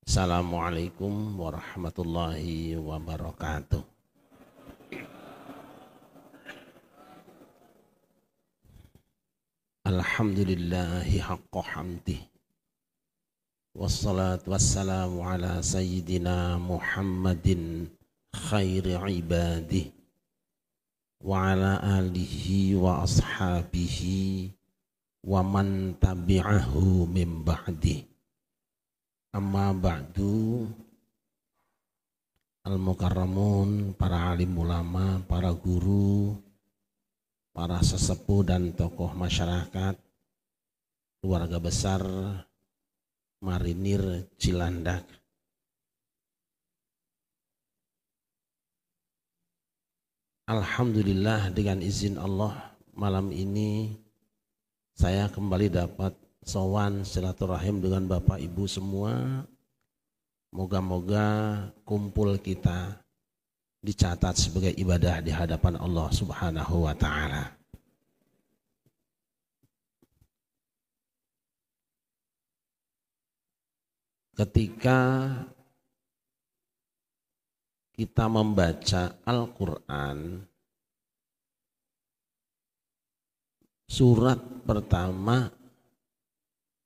Assalamualaikum warahmatullahi wabarakatuh. Alhamdulillahi haqqa hamdih. Wassalatu wassalamu ala sayyidina Muhammadin khairi ibadih wa ala alihi wa ashabihi wa man tabi'ahu min ba'dih. Amma ba'du, al-mukarramun, para alim ulama, para guru, para sesepuh dan tokoh masyarakat, keluarga besar Marinir Cilandak. Alhamdulillah, dengan izin Allah malam ini saya kembali dapat sowan silaturahim dengan Bapak Ibu semua. Moga-moga kumpul kita dicatat sebagai ibadah di hadapan Allah Subhanahu wa ta'ala. Ketika kita membaca Al-Quran, surat pertama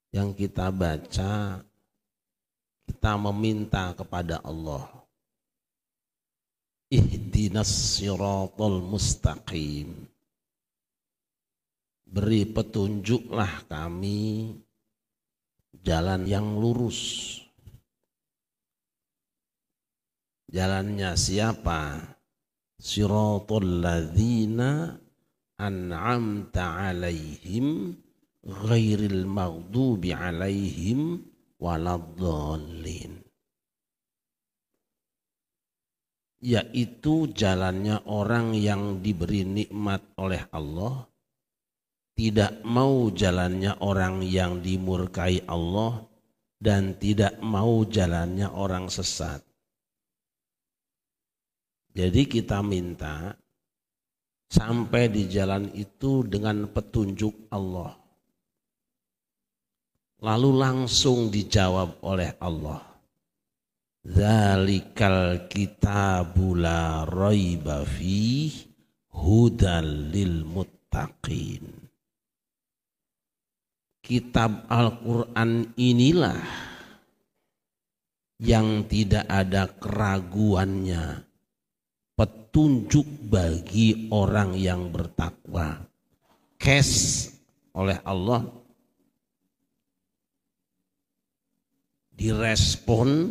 yang kita baca, kita meminta kepada Allah, ihdinas siratal mustaqim, beri petunjuklah kami jalan yang lurus. Jalannya siapa? Siratal ladzina an'amta alaihim ghairil maghdubi alaihim waladdallin, yaitu jalannya orang yang diberi nikmat oleh Allah, tidak mau jalannya orang yang dimurkai Allah, dan tidak mau jalannya orang sesat. Jadi kita minta sampai di jalan itu dengan petunjuk Allah. Lalu langsung dijawab oleh Allah, dzalikal kitabu la raiba fih hudal lil muttaqin. Kitab Al-Quran inilah yang tidak ada keraguannya, petunjuk bagi orang yang bertakwa. Kes oleh Allah, direspon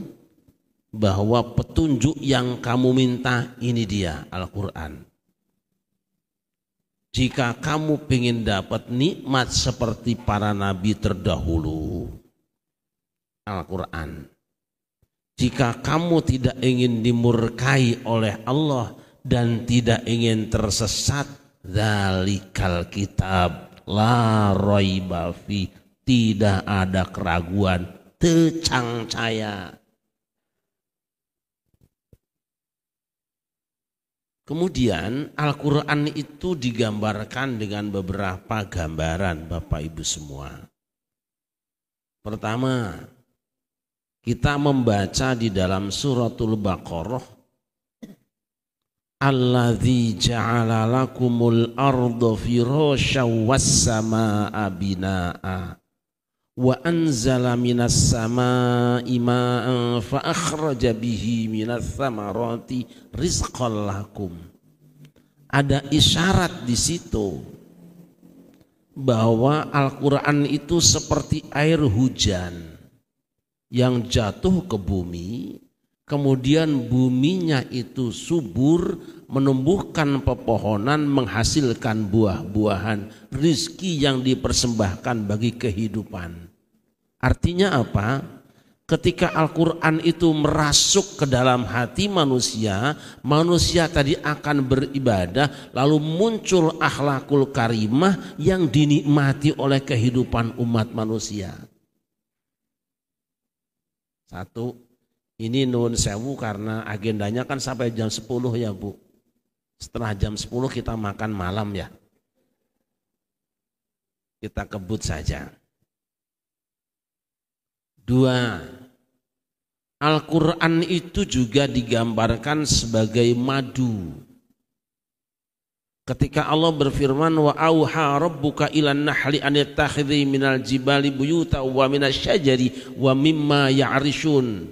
bahwa petunjuk yang kamu minta ini dia Al-Quran. Jika kamu ingin dapat nikmat seperti para nabi terdahulu, Al-Quran. Jika kamu tidak ingin dimurkai oleh Allah dan tidak ingin tersesat, dzalikal kitab la raiba fi, tidak ada keraguan, tecangcaya. Kemudian Al-Quran itu digambarkan dengan beberapa gambaran Bapak Ibu semua. Pertama, kita membaca di dalam suratul Baqarah, alladzi ja'ala lakumul arda firasyaw was samaa'a binaa'a wa anzala minas samaa'i ma'an fa akhraja bihi minas thamarati rizqan lakum. Ada isyarat di situ bahwa Al-Quran itu seperti air hujan yang jatuh ke bumi, kemudian buminya itu subur, menumbuhkan pepohonan, menghasilkan buah-buahan, rizki yang dipersembahkan bagi kehidupan. Artinya apa? Ketika Al-Quran itu merasuk ke dalam hati manusia, manusia tadi akan beribadah, lalu muncul akhlakul karimah yang dinikmati oleh kehidupan umat manusia. Satu, ini nuwun sewu karena agendanya kan sampai jam 10 ya Bu. Setelah jam 10 kita makan malam ya. Kita kebut saja. Dua, Al-Quran itu juga digambarkan sebagai madu. Ketika Allah berfirman, wa auha rabbuka ilan nahli an yattakhidhi minal jibali buyuta wa minasyajari wa mimma ya'rishun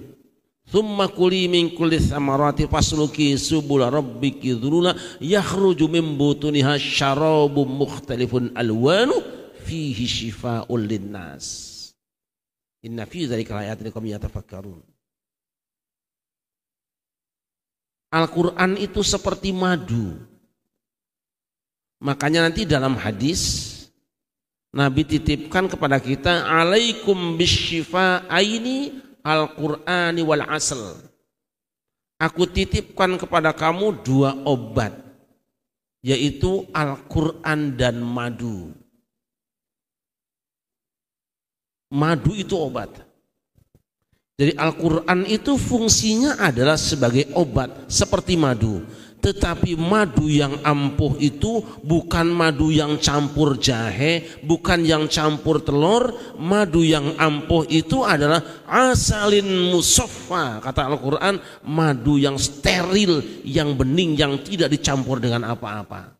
thumma kuli min kulli thamarati fasluki subula rabbiki dhulula yakhruju min butuniha syarabun mukhtalifun alwanu fihi shifaa'un linnas inna fi dzalika ayatin liqaumin yatafakkarun. Al-Quran itu seperti madu. Makanya nanti dalam hadis Nabi titipkan kepada kita, alaikum bisyifa'aini al-Qur'ani wal asl. Aku titipkan kepada kamu dua obat, yaitu Al-Quran dan madu. Madu itu obat. Jadi Al-Quran itu fungsinya adalah sebagai obat seperti madu. Tetapi madu yang ampuh itu bukan madu yang campur jahe, bukan yang campur telur. Madu yang ampuh itu adalah asalin musaffa, kata Al-Quran, madu yang steril, yang bening, yang tidak dicampur dengan apa-apa.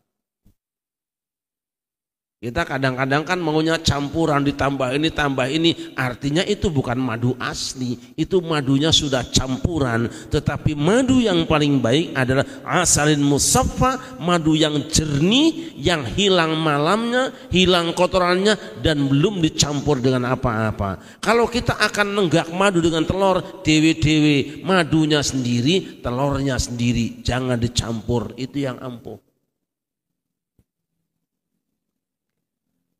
Kita kadang-kadang kan maunya campuran, ditambah ini tambah ini, artinya itu bukan madu asli, itu madunya sudah campuran. Tetapi madu yang paling baik adalah asalin musaffa, madu yang jernih, yang hilang malamnya, hilang kotorannya, dan belum dicampur dengan apa-apa. Kalau kita akan nenggak madu dengan telur, dewe-dewe, madunya sendiri, telurnya sendiri, jangan dicampur, itu yang ampuh.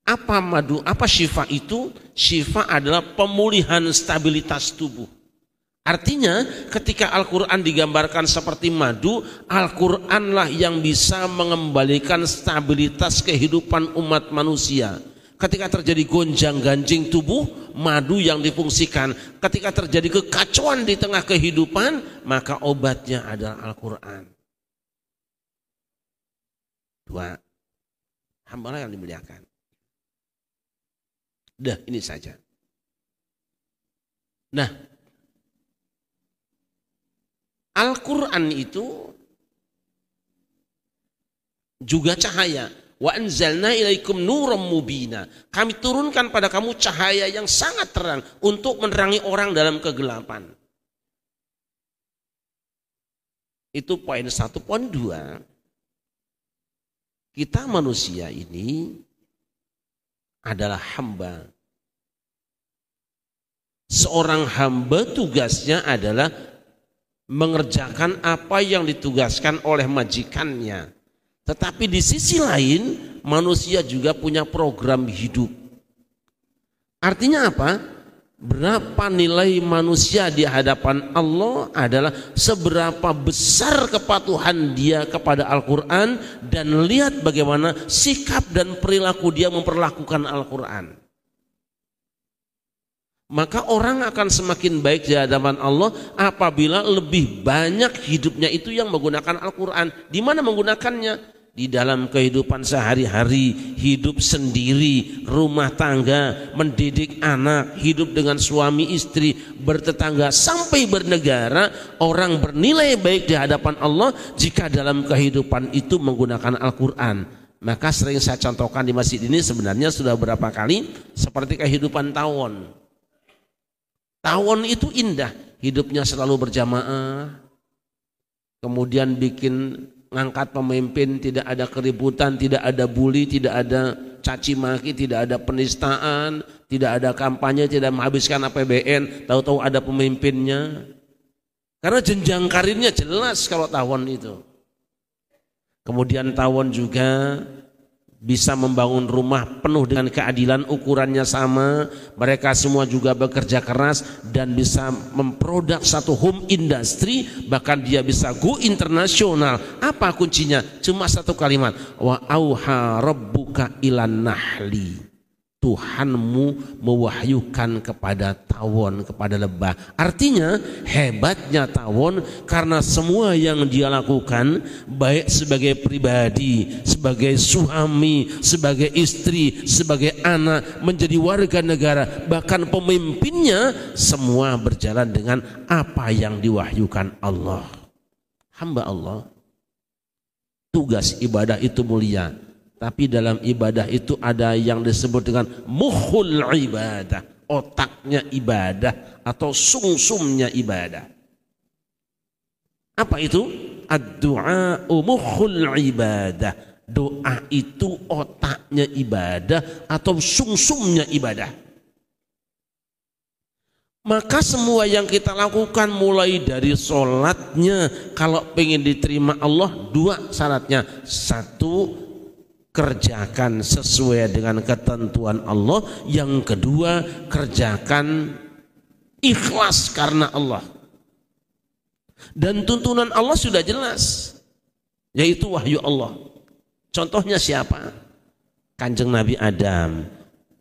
Apa madu? Apa syifa itu? Syifa adalah pemulihan stabilitas tubuh. Artinya ketika Al-Quran digambarkan seperti madu, Al-Quranlah yang bisa mengembalikan stabilitas kehidupan umat manusia. Ketika terjadi gonjang-ganjing tubuh, madu yang difungsikan. Ketika terjadi kekacauan di tengah kehidupan, maka obatnya adalah Al-Quran. Dua, hamba yang dimuliakan. Dah, ini saja. Nah, Al-Quran itu juga cahaya. Wa anzalna ilaikum nuram mubina. Kami turunkan pada kamu cahaya yang sangat terang untuk menerangi orang dalam kegelapan. Itu poin 1. Poin 2, kita manusia ini adalah hamba. Seorang hamba tugasnya adalah mengerjakan apa yang ditugaskan oleh majikannya. Tetapi di sisi lain, manusia juga punya program hidup. Artinya apa? Berapa nilai manusia di hadapan Allah adalah seberapa besar kepatuhan dia kepada Al-Quran, dan lihat bagaimana sikap dan perilaku dia memperlakukan Al-Quran. Maka orang akan semakin baik di hadapan Allah apabila lebih banyak hidupnya itu yang menggunakan Al-Quran. Di mana menggunakannya? Di dalam kehidupan sehari-hari, hidup sendiri, rumah tangga, mendidik anak, hidup dengan suami istri, bertetangga, sampai bernegara. Orang bernilai baik di hadapan Allah jika dalam kehidupan itu menggunakan Al-Quran. Maka sering saya contohkan di masjid ini, sebenarnya sudah berapa kali, seperti kehidupan tawon. Tawon itu indah, hidupnya selalu berjamaah, kemudian bikin ngangkat pemimpin, tidak ada keributan, tidak ada bully, tidak ada caci maki, tidak ada penistaan, tidak ada kampanye, tidak menghabiskan APBN, tahu-tahu ada pemimpinnya. Karena jenjang karirnya jelas kalau tawon itu. Kemudian tawon juga bisa membangun rumah penuh dengan keadilan, ukurannya sama, mereka semua juga bekerja keras dan bisa memproduk satu home industry, bahkan dia bisa go internasional. Apa kuncinya? Cuma satu kalimat, wa auha rabbuka ilan nahli. Tuhanmu mewahyukan kepada tawon, kepada lebah. Artinya hebatnya tawon karena semua yang dia lakukan, baik sebagai pribadi, sebagai suami, sebagai istri, sebagai anak, menjadi warga negara, bahkan pemimpinnya, semua berjalan dengan apa yang diwahyukan Allah. Hamba Allah, tugas ibadah itu mulia. Tapi dalam ibadah itu ada yang disebut dengan mukhul ibadah, otaknya ibadah atau sumsumnya ibadah. Apa itu? Ad-du'a mukhul ibadah. Doa itu otaknya ibadah atau sumsumnya ibadah. Maka semua yang kita lakukan mulai dari sholatnya, kalau pengen diterima Allah, dua syaratnya. Satu, kerjakan sesuai dengan ketentuan Allah. Yang kedua, kerjakan ikhlas karena Allah. Dan tuntunan Allah sudah jelas, yaitu wahyu Allah. Contohnya siapa? Kanjeng Nabi Adam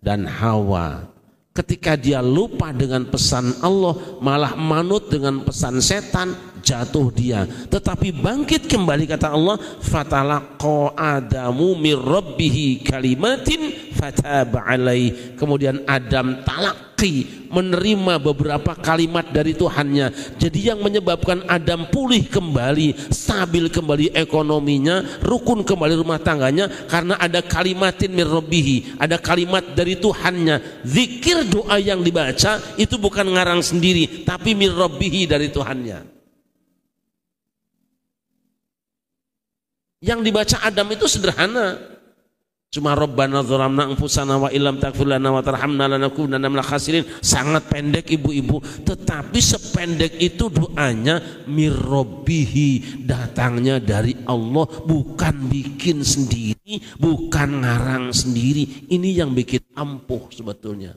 dan Hawa. Ketika dia lupa dengan pesan Allah, malah manut dengan pesan setan, jatuh dia. Tetapi bangkit kembali, kata Allah, fatalaqa Adamu mir rabbihi kalimatin fataba alaihi. Kemudian Adam talaqi, menerima beberapa kalimat dari Tuhannya. Jadi yang menyebabkan Adam pulih kembali, stabil kembali ekonominya, rukun kembali rumah tangganya, karena ada kalimatin mir rabbihi, ada kalimat dari Tuhannya. Zikir, doa yang dibaca itu bukan ngarang sendiri, tapi mir rabbihi, dari Tuhannya. Yang dibaca Adam itu sederhana, cuma Rabbana dzalamna anfusana wa illam taghfir lana wa tarhamna lanakunanna minal khasirin. Sangat pendek ibu-ibu, tetapi sependek itu doanya mir rabbihi, datangnya dari Allah, bukan bikin sendiri, bukan ngarang sendiri. Ini yang bikin ampuh sebetulnya.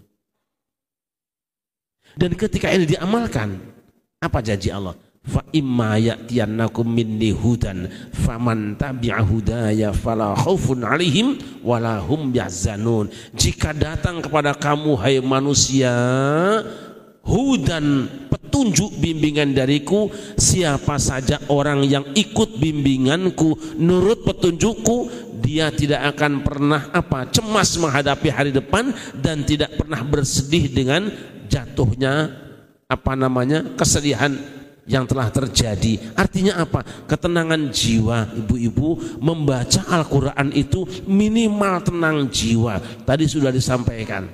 Dan ketika ini diamalkan, apa janji Allah? Fa imma ya'tiyannakum minni hudan faman tabi'a hudaya fala khaufun 'alaihim wala hum yahzanun. Jika datang kepada kamu hai manusia hudan, petunjuk, bimbingan dariku, siapa saja orang yang ikut bimbinganku, nurut petunjukku, dia tidak akan pernah cemas menghadapi hari depan, dan tidak pernah bersedih dengan jatuhnya kesedihan yang telah terjadi. Artinya apa? Ketenangan jiwa. Ibu-ibu, membaca Al-Quran itu minimal tenang jiwa. Tadi sudah disampaikan,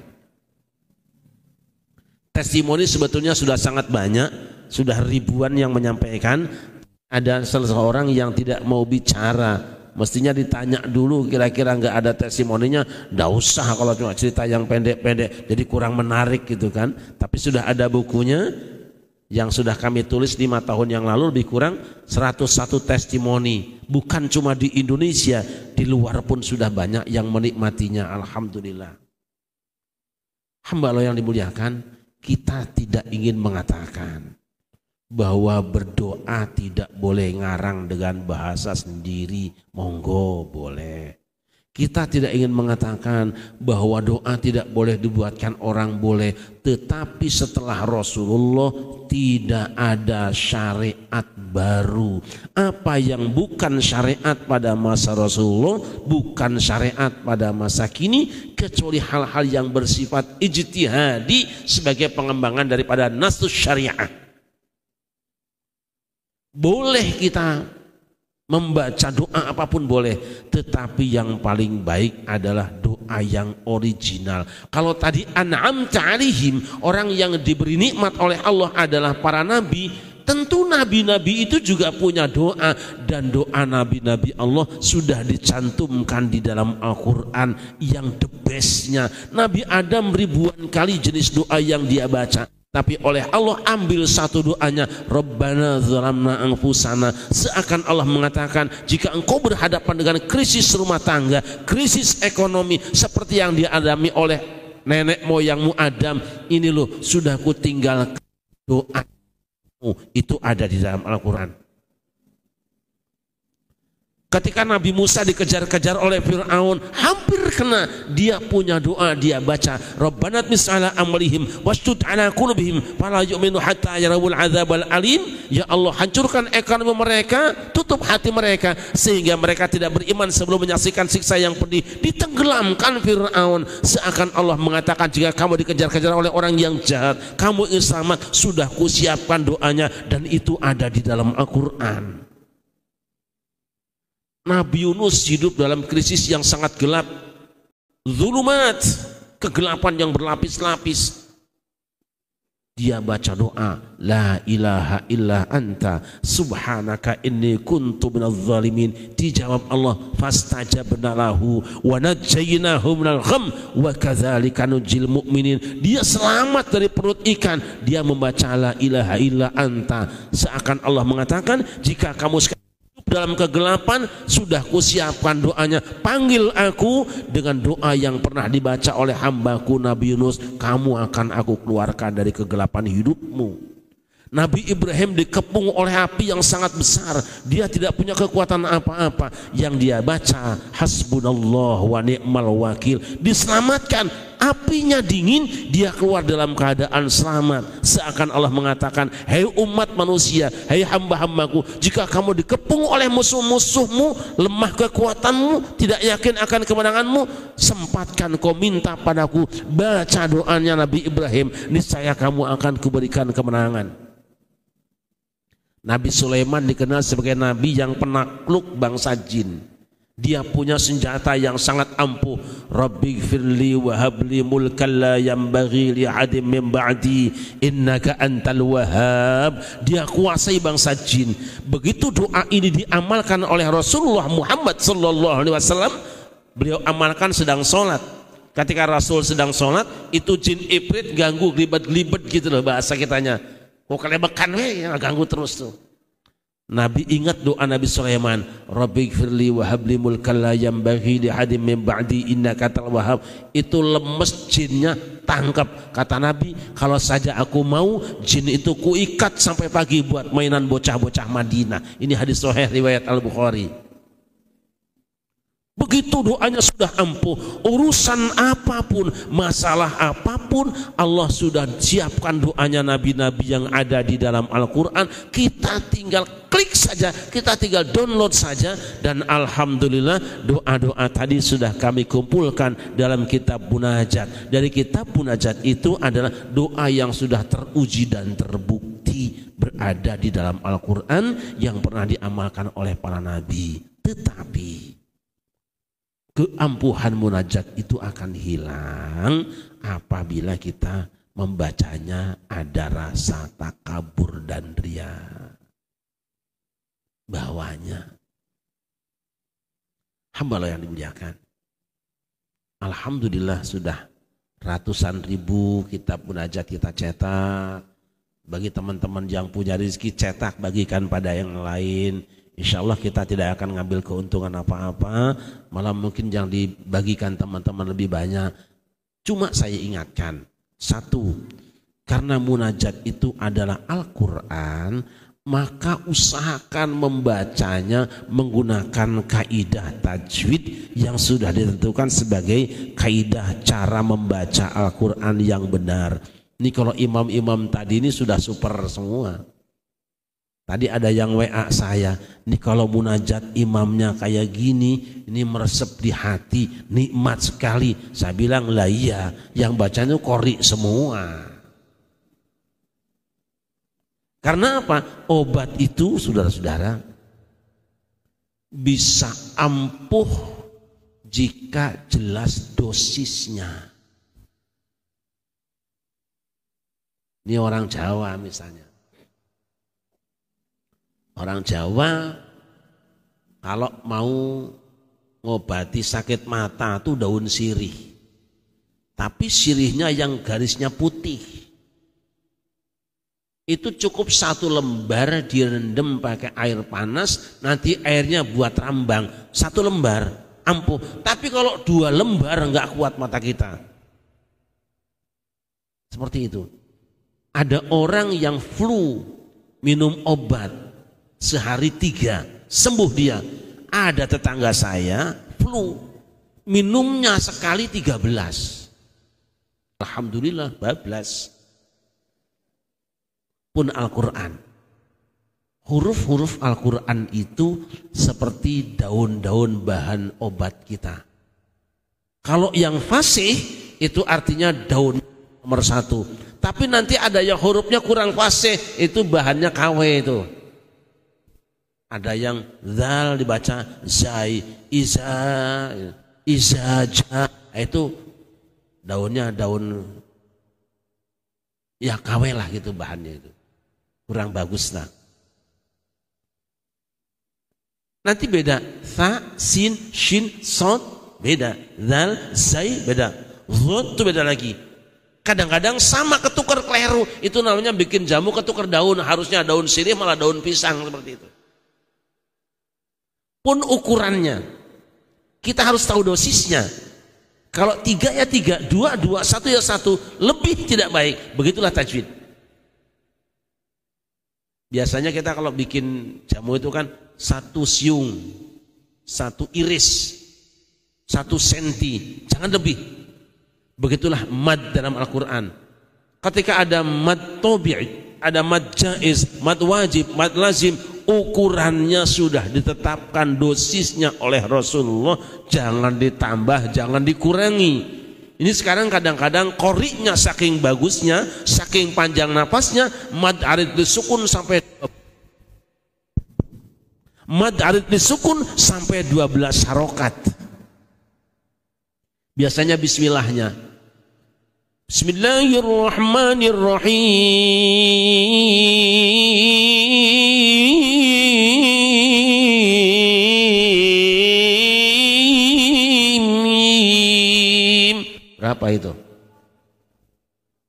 testimoni sebetulnya sudah sangat banyak, sudah ribuan yang menyampaikan. Ada seseorang yang tidak mau bicara, mestinya ditanya dulu, kira-kira nggak ada testimoninya, nggak usah kalau cuma cerita yang pendek-pendek, jadi kurang menarik gitu kan. Tapi sudah ada bukunya yang sudah kami tulis 5 tahun yang lalu, lebih kurang 101 testimoni. Bukan cuma di Indonesia, di luar pun sudah banyak yang menikmatinya. Alhamdulillah. Hamba Allah yang dimuliakan, kita tidak ingin mengatakan bahwa berdoa tidak boleh ngarang dengan bahasa sendiri. Monggo, boleh. Kita tidak ingin mengatakan bahwa doa tidak boleh dibuatkan orang, boleh. Tetapi setelah Rasulullah tidak ada syariat baru. Apa yang bukan syariat pada masa Rasulullah, bukan syariat pada masa kini, kecuali hal-hal yang bersifat ijtihadi sebagai pengembangan daripada nasus syariah. Boleh kita membaca doa apapun boleh, tetapi yang paling baik adalah doa yang original. Kalau tadi an'amta 'alaihim, orang yang diberi nikmat oleh Allah adalah para nabi, tentu nabi-nabi itu juga punya doa, dan doa nabi-nabi Allah sudah dicantumkan di dalam Al-Quran yang the bestnya. Nabi Adam ribuan kali jenis doa yang dia baca, tapi oleh Allah ambil satu doanya, Rabbana dzalamna anfusana. Seakan Allah mengatakan, jika engkau berhadapan dengan krisis rumah tangga, krisis ekonomi seperti yang dialami oleh nenek moyangmu Adam, ini loh sudah ku tinggalkan doamu, itu ada di dalam Al-Quran. Ketika Nabi Musa dikejar-kejar oleh Fir'aun, hampir kena, dia punya doa, dia baca, Rabbana tmis ala amrihim wastud ala qulubihim fala yu'minu hatta yarawul adzabal alim. Ya Allah, hancurkan ekonomi mereka, tutup hati mereka sehingga mereka tidak beriman sebelum menyaksikan siksa yang pedih. Ditenggelamkan Fir'aun, seakan Allah mengatakan, jika kamu dikejar-kejar oleh orang yang jahat, kamu ingin selamat, sudah kusiapkan doanya, dan itu ada di dalam Al-Quran. Nabi Yunus hidup dalam krisis yang sangat gelap, zulumat, kegelapan yang berlapis-lapis. Dia baca doa, la ilaha illa anta subhanaka inni kuntu minadh zalimin. Dijawab Allah, fastajabna lahu wa najjaynahu minal gham wa kadzalika nunjil mu'minin. Dia selamat dari perut ikan. Dia membaca la ilaha illa anta, seakan Allah mengatakan, jika kamu dalam kegelapan, sudah kusiapkan doanya, panggil aku dengan doa yang pernah dibaca oleh hambaku Nabi Yunus, kamu akan aku keluarkan dari kegelapan hidupmu. Nabi Ibrahim dikepung oleh api yang sangat besar, dia tidak punya kekuatan apa-apa, yang dia baca hasbunallah wa ni'mal wakil, diselamatkan. Apinya dingin, dia keluar dalam keadaan selamat, seakan Allah mengatakan, hei umat manusia, hei hamba-hambaku, jika kamu dikepung oleh musuh-musuhmu, lemah kekuatanmu, tidak yakin akan kemenanganmu, sempatkan kau minta padaku, baca doanya Nabi Ibrahim, niscaya kamu akan kuberikan kemenangan. Nabi Sulaiman dikenal sebagai nabi yang penakluk bangsa jin. Dia punya senjata yang sangat ampuh. Rabbighfirli wa habli mulkan la yanbaghi li 'adin min ba'di innaka antal wahhab. Dia kuasai bangsa jin. Begitu doa ini diamalkan oleh Rasulullah Muhammad sallallahu alaihi wasallam, beliau amalkan sedang sholat. Ketika Rasul sedang sholat, itu jin ifrit ganggu, gelibet-gelibet gitu loh bahasa kitanya. Kok kelebekan ganggu terus tuh. Nabi ingat doa Nabi Sulaiman, Rabbighfirli wa habli mulkan la yanbaghi li ahadin min ba'di innaka antal wahhab. Itu lemes jinnya, tangkap. Kata Nabi, kalau saja aku mau, jin itu kuikat sampai pagi buat mainan bocah-bocah Madinah. Ini hadis sahih riwayat Al-Bukhari. Begitu doanya sudah ampuh, urusan apapun, masalah apapun, Allah sudah siapkan doanya nabi-nabi yang ada di dalam Al-Quran. Kita tinggal klik saja, kita tinggal download saja, dan alhamdulillah doa-doa tadi sudah kami kumpulkan dalam kitab Munajat. Dari kitab Munajat itu adalah doa yang sudah teruji dan terbukti berada di dalam Al-Quran yang pernah diamalkan oleh para nabi. Tetapi keampuhan munajat itu akan hilang apabila kita membacanya ada rasa takabur dan ria bawahnya. Hamba Allah yang dimuliakan, alhamdulillah sudah ratusan ribu kitab munajat kita cetak. Bagi teman-teman yang punya rezeki, cetak bagikan pada yang lain. Insya Allah kita tidak akan ngambil keuntungan apa-apa, malah mungkin yang dibagikan teman-teman lebih banyak. Cuma saya ingatkan, satu, karena munajat itu adalah Al-Quran, maka usahakan membacanya menggunakan kaidah tajwid yang sudah ditentukan sebagai kaidah cara membaca Al-Quran yang benar. Ini kalau imam-imam tadi ini sudah super semua. Tadi ada yang WA saya, nih kalau munajat imamnya kayak gini, ini meresep di hati, nikmat sekali. Saya bilang, lah iya, yang bacanya qori semua. Karena apa? Obat itu, saudara-saudara, bisa ampuh jika jelas dosisnya. Ini orang Jawa misalnya. Orang Jawa kalau mau ngobati sakit mata itu daun sirih. Tapi sirihnya yang garisnya putih. Itu cukup 1 lembar direndam pakai air panas, nanti airnya buat rambang. 1 lembar ampuh. Tapi kalau 2 lembar enggak kuat mata kita. Seperti itu. Ada orang yang flu minum obat sehari 3 sembuh dia. Ada tetangga saya flu, minumnya sekali 13. Alhamdulillah bablas. Pun Al-Quran. Huruf-huruf Al-Quran itu seperti daun-daun bahan obat kita. Kalau yang fasih itu artinya daun nomor 1. Tapi nanti ada yang hurufnya kurang fasih, itu bahannya KW itu. Ada yang zal dibaca zai, izaja, itu daunnya daun ya KW lah gitu bahannya itu. Kurang bagus lah. Nanti beda, tha, sin, shin, sod beda, zal, zai beda, zod itu beda lagi. Kadang-kadang sama ketukar keliru, itu namanya bikin jamu ketukar daun, harusnya daun sirih malah daun pisang seperti itu. Pun ukurannya, kita harus tahu dosisnya. Kalau 3 ya 3, 2, 2, 1 ya 1, lebih tidak baik. Begitulah tajwid. Biasanya kita kalau bikin jamu itu kan 1 siung, 1 iris, 1 senti, jangan lebih. Begitulah mad dalam Al-Quran. Ketika ada mad tabi'i, ada mad jaiz, mad wajib, mad lazim, ukurannya sudah ditetapkan dosisnya oleh Rasulullah, jangan ditambah, jangan dikurangi. Ini sekarang kadang-kadang koriknya saking bagusnya, saking panjang napasnya, mad arid disukun sampai 12 harokat. Biasanya bismillahnya, Bismillahirrahmanirrahim. Berapa itu?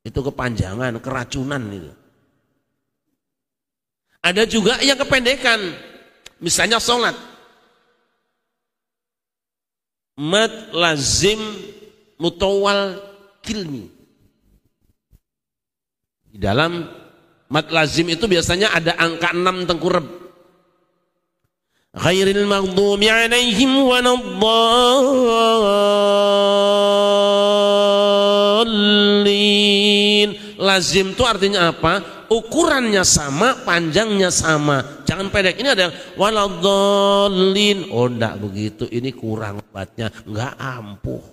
Itu kepanjangan, keracunan itu. Ada juga yang kependekan. Misalnya sholat. Mad lazim mutawal kilmi. Di dalam mad lazim itu biasanya ada angka 6 tengkurep. Ghairil maghdubi alaihim waladdallin. Lazim itu artinya apa? Ukurannya sama, panjangnya sama. Jangan pendek. Ini ada yang waladdallin. Oh enggak begitu, ini kurang obatnya, enggak ampuh.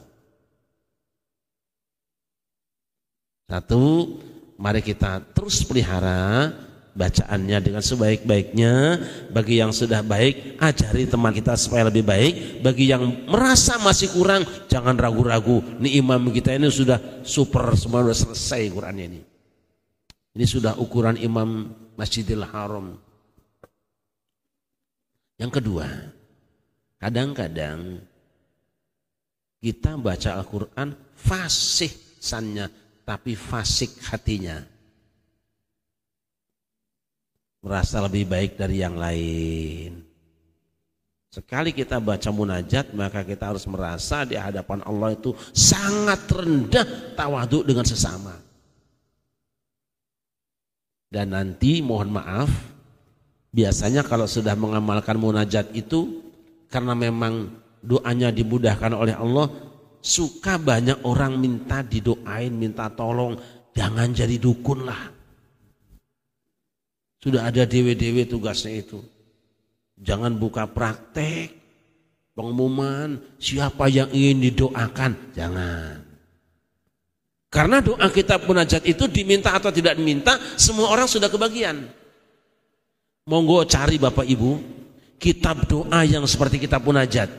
Satu, mari kita terus pelihara bacaannya dengan sebaik-baiknya. Bagi yang sudah baik, ajari teman kita supaya lebih baik. Bagi yang merasa masih kurang, jangan ragu-ragu. Ini imam kita ini sudah super, semua sudah selesai Qurannya ini. Ini sudah ukuran imam Masjidil Haram. Yang kedua, kadang-kadang kita baca Al-Quran fasih sannya, tapi fasik hatinya. Merasa lebih baik dari yang lain. Sekali kita baca munajat, maka kita harus merasa di hadapan Allah itu sangat rendah tawadhu dengan sesama. Dan nanti mohon maaf, biasanya kalau sudah mengamalkan munajat itu, karena memang doanya dimudahkan oleh Allah, suka banyak orang minta didoain, minta tolong, jangan jadi dukun lah. Sudah ada dewe-dewe tugasnya itu. Jangan buka praktek, pengumuman, siapa yang ingin didoakan, jangan. Karena doa kita munajat itu diminta atau tidak diminta, semua orang sudah kebagian. Monggo cari Bapak Ibu kitab doa yang seperti kitab munajat.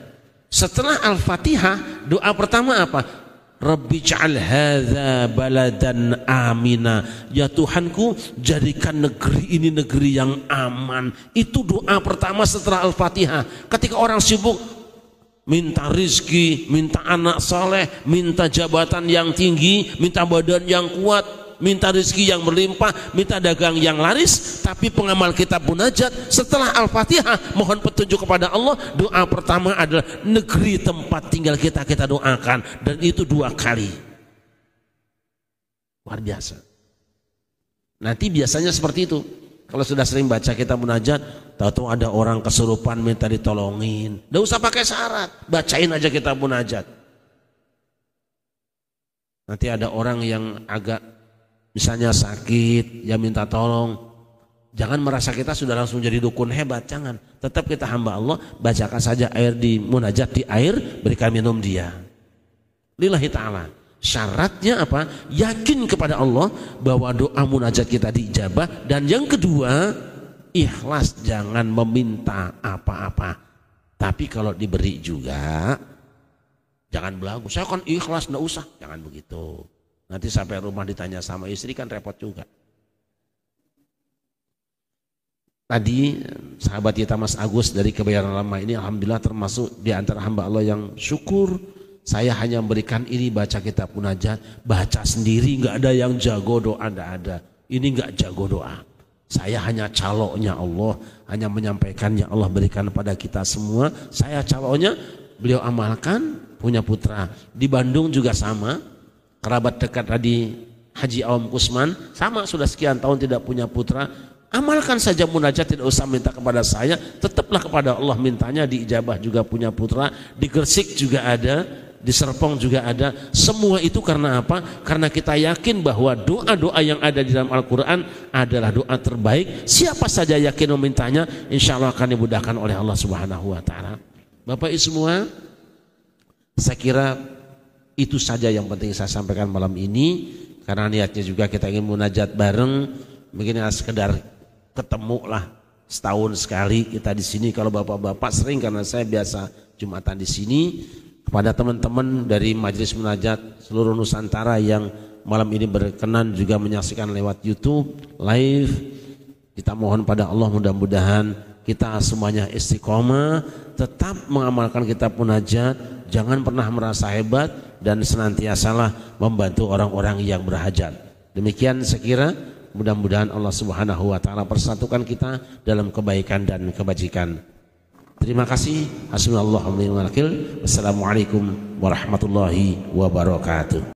Setelah Al-Fatihah, doa pertama apa? Rabbi ja'al hadza baladan amina. Ya Tuhanku, jadikan negeri ini negeri yang aman. Itu doa pertama setelah Al-Fatihah. Ketika orang sibuk minta rizki, minta anak saleh, minta jabatan yang tinggi, minta badan yang kuat, minta rizki yang berlimpah, minta dagang yang laris, tapi pengamal kitab munajat setelah Al-Fatihah mohon petunjuk kepada Allah, doa pertama adalah negeri tempat tinggal kita doakan, dan itu 2 kali. Luar biasa. Nanti biasanya seperti itu. Kalau sudah sering baca kitab munajat, tahu-tahu ada orang kesurupan minta ditolongin, nggak usah pakai syarat, bacain aja kitab munajat. Nanti ada orang yang agak misalnya sakit, ya minta tolong. Jangan merasa kita sudah langsung jadi dukun hebat, jangan. Tetap kita hamba Allah, bacakan saja air di munajat, di air, berikan minum dia. Lillahi ta'ala. Syaratnya apa? Yakin kepada Allah bahwa doa munajat kita diijabah. Dan yang kedua, ikhlas, jangan meminta apa-apa. Tapi kalau diberi juga, jangan belagu, saya kan ikhlas, enggak usah. Jangan begitu. Nanti sampai rumah ditanya sama istri kan repot juga. Tadi sahabat kita Mas Agus dari Kebayoran Lama ini alhamdulillah termasuk di antara hamba Allah yang syukur. Saya hanya memberikan ini, baca kitab munajat, baca sendiri, nggak ada yang jago doa, nggak ada. Ini nggak jago doa. Saya hanya caloknya Allah, hanya menyampaikannya Allah berikan pada kita semua. Saya caloknya, beliau amalkan, punya putra. Di Bandung juga sama, kerabat dekat tadi Haji Awam Kusman, sama sudah sekian tahun tidak punya putra. Amalkan saja munajat, tidak usah minta kepada saya, tetaplah kepada Allah mintanya, diijabah juga punya putra. Di Gresik juga ada, di Serpong juga ada. Semua itu karena apa? Karena kita yakin bahwa doa-doa yang ada di dalam Al-Quran adalah doa terbaik. Siapa saja yakin memintanya, insya Allah akan dimudahkan oleh Allah Subhanahu wa Ta'ala. Bapak Ibu semua, saya kira itu saja yang penting saya sampaikan malam ini. Karena niatnya juga kita ingin munajat bareng, mungkin sekedar ketemu lah setahun sekali kita di sini. Kalau bapak-bapak sering, karena saya biasa Jumatan di sini. Kepada teman-teman dari Majelis Munajat seluruh Nusantara yang malam ini berkenan juga menyaksikan lewat YouTube live, kita mohon pada Allah mudah-mudahan kita semuanya istiqomah, tetap mengamalkan kitab munajat, jangan pernah merasa hebat, dan senantiasalah membantu orang-orang yang berhajat. Demikian sekira, mudah-mudahan Allah Subhanahu wa Ta'ala persatukan kita dalam kebaikan dan kebajikan. Terima kasih. Hasbunallahu wa ni'mal wakil. Wassalamualaikum warahmatullahi wabarakatuh.